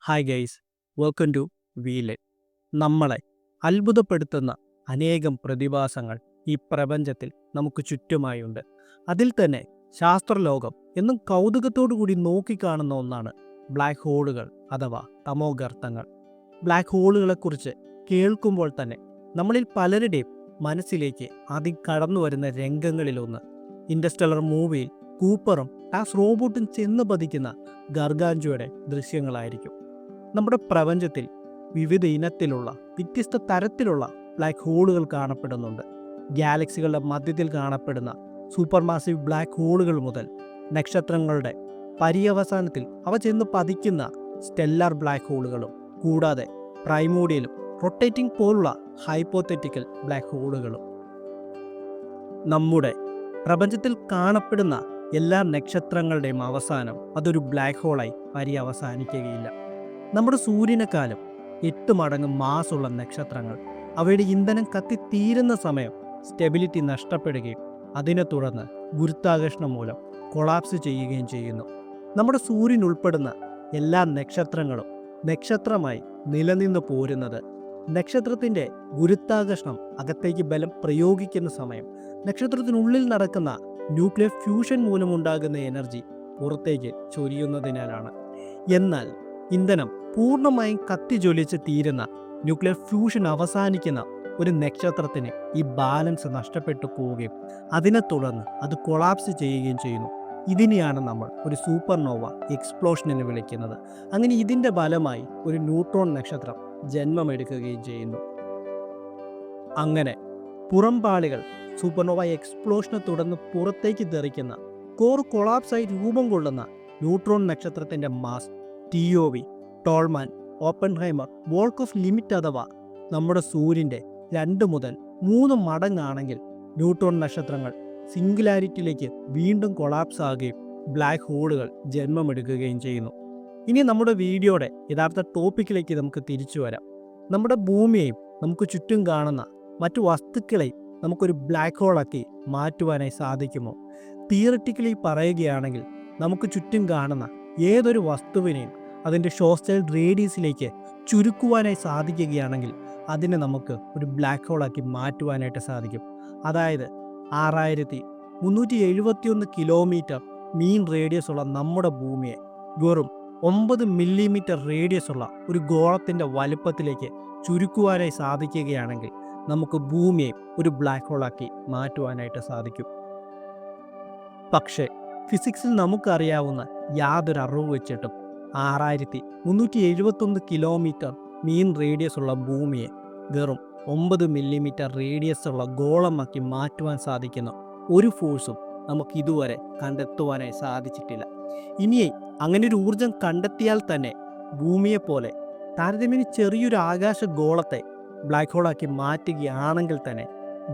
Hi guys, welcome to വീലെറ്റ്. നമ്മളെ അത്ഭുതപ്പെടുത്തുന്ന അനേകം പ്രതിഭാസങ്ങൾ ഈ പ്രപഞ്ചത്തിൽ നമുക്ക് ചുറ്റുമായുണ്ട്. അതിൽ തന്നെ ശാസ്ത്രലോകം എന്നും കൗതുകത്തോടു കൂടി നോക്കിക്കാണുന്ന ഒന്നാണ് ബ്ലാക്ക് ഹോളുകൾ അഥവാ തമോഗർത്തങ്ങൾ. ബ്ലാക്ക് ഹോളുകളെക്കുറിച്ച് കേൾക്കുമ്പോൾ തന്നെ നമ്മളിൽ പലരുടെയും മനസ്സിലേക്ക് ആദ്യം കടന്നു വരുന്ന രംഗങ്ങളിലൊന്ന് ഇൻഡർസ്റ്റെല്ലർ മൂവിയിൽ കൂപ്പറും ടാസ് റോബോട്ടും ചെന്ന് പതിക്കുന്ന ഗർഗാഞ്ചോയുടെ ദൃശ്യങ്ങളായിരിക്കും. നമ്മുടെ പ്രപഞ്ചത്തിൽ വിവിധ ഇനത്തിലുള്ള വ്യത്യസ്ത തരത്തിലുള്ള ബ്ലാക്ക് ഹോളുകൾ കാണപ്പെടുന്നുണ്ട്. ഗാലക്സികളുടെ മധ്യത്തിൽ കാണപ്പെടുന്ന സൂപ്പർ മാസീവ് ബ്ലാക്ക് ഹോളുകൾ മുതൽ നക്ഷത്രങ്ങളുടെ പര്യവസാനത്തിൽ അവ ചെന്ന് പതിക്കുന്ന സ്റ്റെല്ലാർ ബ്ലാക്ക് ഹോളുകളും, കൂടാതെ പ്രൈമോഡിയലും റൊട്ടേറ്റിംഗ് പോലുള്ള ഹൈപ്പോത്തറ്റിക്കൽ ബ്ലാക്ക് ഹോളുകളും. നമ്മുടെ പ്രപഞ്ചത്തിൽ കാണപ്പെടുന്ന എല്ലാ നക്ഷത്രങ്ങളുടെയും അവസാനം അതൊരു ബ്ലാക്ക് ഹോളായി പര്യവസാനിക്കുകയില്ല. നമ്മുടെ സൂര്യനെക്കാളും 8 മടങ്ങ് മാസുള്ള നക്ഷത്രങ്ങൾ അവയുടെ ഇന്ധനം കത്തിത്തീരുന്ന സമയം സ്റ്റെബിലിറ്റി നഷ്ടപ്പെടുകയും അതിനെ തുടർന്ന് ഗുരുത്വാകർഷണം മൂലം കൊളാപ്സ് ചെയ്യുകയും ചെയ്യുന്നു. നമ്മുടെ സൂര്യൻ ഉൾപ്പെടുന്ന എല്ലാ നക്ഷത്രങ്ങളും നക്ഷത്രമായി നിലനിന്ന് പോരുന്നത് നക്ഷത്രത്തിൻ്റെ ഗുരുത്വാകർഷണം അകത്തേക്ക് ബലം പ്രയോഗിക്കുന്ന സമയം നക്ഷത്രത്തിനുള്ളിൽ നടക്കുന്ന ന്യൂക്ലിയർ ഫ്യൂഷൻ മൂലമുണ്ടാകുന്ന എനർജി പുറത്തേക്ക് ചൊരിയുന്നതിനാലാണ്. എന്നാൽ ഇന്ധനം പൂർണ്ണമായും കത്തിജ്വലിച്ച് തീരുന്ന ന്യൂക്ലിയർ ഫ്യൂഷൻ അവസാനിക്കുന്ന ഒരു നക്ഷത്രത്തിന് ഈ ബാലൻസ് നഷ്ടപ്പെട്ടു പോവുകയും അതിനെ തുടർന്ന് അത് കൊളാപ്സ് ചെയ്യുകയും ചെയ്യുന്നു. ഇതിനെയാണ് നമ്മൾ ഒരു സൂപ്പർനോവ എക്സ്പ്ലോഷൻ എന്ന് വിളിക്കുന്നത്. അങ്ങനെ ഇതിൻ്റെ ഫലമായി ഒരു ന്യൂട്രോൺ നക്ഷത്രം ജന്മമെടുക്കുകയും ചെയ്യുന്നു. അങ്ങനെ പുറംപാളികൾ സൂപ്പർനോവ എക്സ്പ്ലോഷനെ തുടർന്ന് പുറത്തേക്ക് തെറിക്കുന്ന കോർ കൊളാപ്സായി രൂപം കൊള്ളുന്ന ന്യൂട്രോൺ നക്ഷത്രത്തിൻ്റെ mass TOV, Tolman, Oppenheimer, Volkoff limit അഥവാ നമ്മുടെ സൂര്യൻ്റെ 2 മുതൽ 3 മടങ്ങാണെങ്കിൽ ന്യൂട്രോൺ നക്ഷത്രങ്ങൾ സിംഗുലാരിറ്റിയിലേക്ക് വീണ്ടും കൊളാപ്സ് ആകുകയും ബ്ലാക്ക് ഹോളുകൾ ജന്മമെടുക്കുകയും ചെയ്യുന്നു. ഇനി നമ്മുടെ വീഡിയോയുടെ യഥാർത്ഥ ടോപ്പിക്കിലേക്ക് നമുക്ക് തിരിച്ചു വരാം. നമ്മുടെ ഭൂമിയെയും നമുക്ക് ചുറ്റും കാണുന്ന മറ്റു വസ്തുക്കളെയും നമുക്കൊരു ബ്ലാക്ക് ഹോളാക്കി മാറ്റുവാനായി സാധിക്കുമോ? തിയററ്റിക്കലി പറയുകയാണെങ്കിൽ നമുക്ക് ചുറ്റും കാണുന്ന ഏതൊരു വസ്തുവിനെയും അതിൻ്റെ ഷോസ്റ്റൈൽ റേഡിയസിലേക്ക് ചുരുക്കുവാനായി സാധിക്കുകയാണെങ്കിൽ അതിനെ നമുക്ക് ഒരു ബ്ലാക്ക് ഹോളാക്കി മാറ്റുവാനായിട്ട് സാധിക്കും. അതായത് 6371 കിലോമീറ്റർ മീൻ റേഡിയസ് ഉള്ള നമ്മുടെ ഭൂമിയെ വെറും 9 മില്ലിമീറ്റർ റേഡിയസ് ഉള്ള ഒരു ഗോളത്തിൻ്റെ വലുപ്പത്തിലേക്ക് ചുരുക്കുവാനായി സാധിക്കുകയാണെങ്കിൽ നമുക്ക് ഭൂമിയെ ഒരു ബ്ലാക്ക് ഹോളാക്കി മാറ്റുവാനായിട്ട് സാധിക്കും. പക്ഷേ ഫിസിക്സിൽ നമുക്കറിയാവുന്ന യാതൊരു അറിവ് വെച്ചിട്ടും 6371 കിലോമീറ്റർ മീൻ റേഡിയസ് ഉള്ള ഭൂമിയെ വെറും 9 മില്ലിമീറ്റർ റേഡിയസ് ഉള്ള ഗോളമാക്കി മാറ്റുവാൻ സാധിക്കുന്ന ഒരു ഫോഴ്സും നമുക്ക് ഇതുവരെ കണ്ടെത്തുവാനായി സാധിച്ചിട്ടില്ല. ഇനിയേ അങ്ങനെ ഒരു ഊർജം കണ്ടെത്തിയാൽ തന്നെ ഭൂമിയെപ്പോലെ താരതമ്യേന ചെറിയൊരു ആകാശ ഗോളത്തെ ബ്ലാക്ക് ഹോളാക്കി മാറ്റുകയാണെങ്കിൽ തന്നെ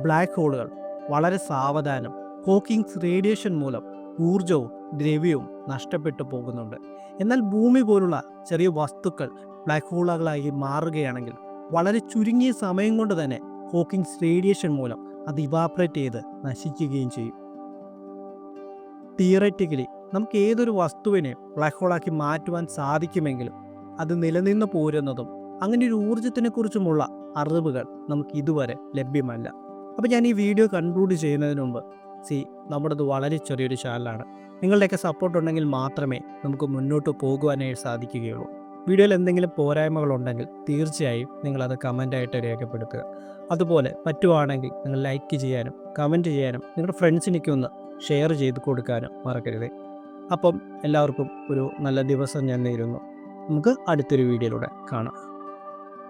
ബ്ലാക്ക് ഹോളുകൾ വളരെ സാവധാനം ഹോക്കിങ്സ് റേഡിയേഷൻ മൂലം ഊർജവും ദ്രവ്യവും നഷ്ടപ്പെട്ടു പോകുന്നുണ്ട്. എന്നാൽ ഭൂമി പോലുള്ള ചെറിയ വസ്തുക്കൾ ബ്ലാക്ക് ഹോളുകളായി മാറുകയാണെങ്കിൽ വളരെ ചുരുങ്ങിയ സമയം കൊണ്ട് തന്നെ ഹോക്കിങ്സ് റേഡിയേഷൻ മൂലം അത് ഇവാപ്പറേറ്റ് ചെയ്ത് നശിക്കുകയും ചെയ്യും. തിയററ്റിക്കലി നമുക്ക് ഏതൊരു വസ്തുവിനെ ബ്ലാക്ക് ഹോളാക്കി മാറ്റുവാൻ സാധിക്കുമെങ്കിലും അത് നിലനിന്ന് പോരുന്നതും അങ്ങനെ ഒരു ഊർജത്തിനെ കുറിച്ചുമുള്ള അറിവുകൾ നമുക്ക് ഇതുവരെ ലഭ്യമല്ല. അപ്പോൾ ഞാൻ ഈ വീഡിയോ കൺക്ലൂഡ് ചെയ്യുന്നതിന് മുമ്പ് നമ്മുടേത് വളരെ ചെറിയൊരു ചാനലാണ്. നിങ്ങളുടെയൊക്കെ സപ്പോർട്ട് ഉണ്ടെങ്കിൽ മാത്രമേ നമുക്ക് മുന്നോട്ട് പോകുവാനായി സാധിക്കുകയുള്ളൂ. വീഡിയോയിൽ എന്തെങ്കിലും പോരായ്മകളുണ്ടെങ്കിൽ തീർച്ചയായും നിങ്ങളത് കമൻ്റായിട്ട് രേഖപ്പെടുത്തുക. അതുപോലെ പറ്റുവാണെങ്കിൽ നിങ്ങൾ ലൈക്ക് ചെയ്യാനും കമൻറ്റ് ചെയ്യാനും നിങ്ങളുടെ ഫ്രണ്ട്സിനൊക്കെ ഒന്ന് ഷെയർ ചെയ്ത് കൊടുക്കാനും മറക്കരുത്. അപ്പം എല്ലാവർക്കും ഒരു നല്ല ദിവസം ഞാൻ നേരുന്നു. നമുക്ക് അടുത്തൊരു വീഡിയോയിലൂടെ കാണാം.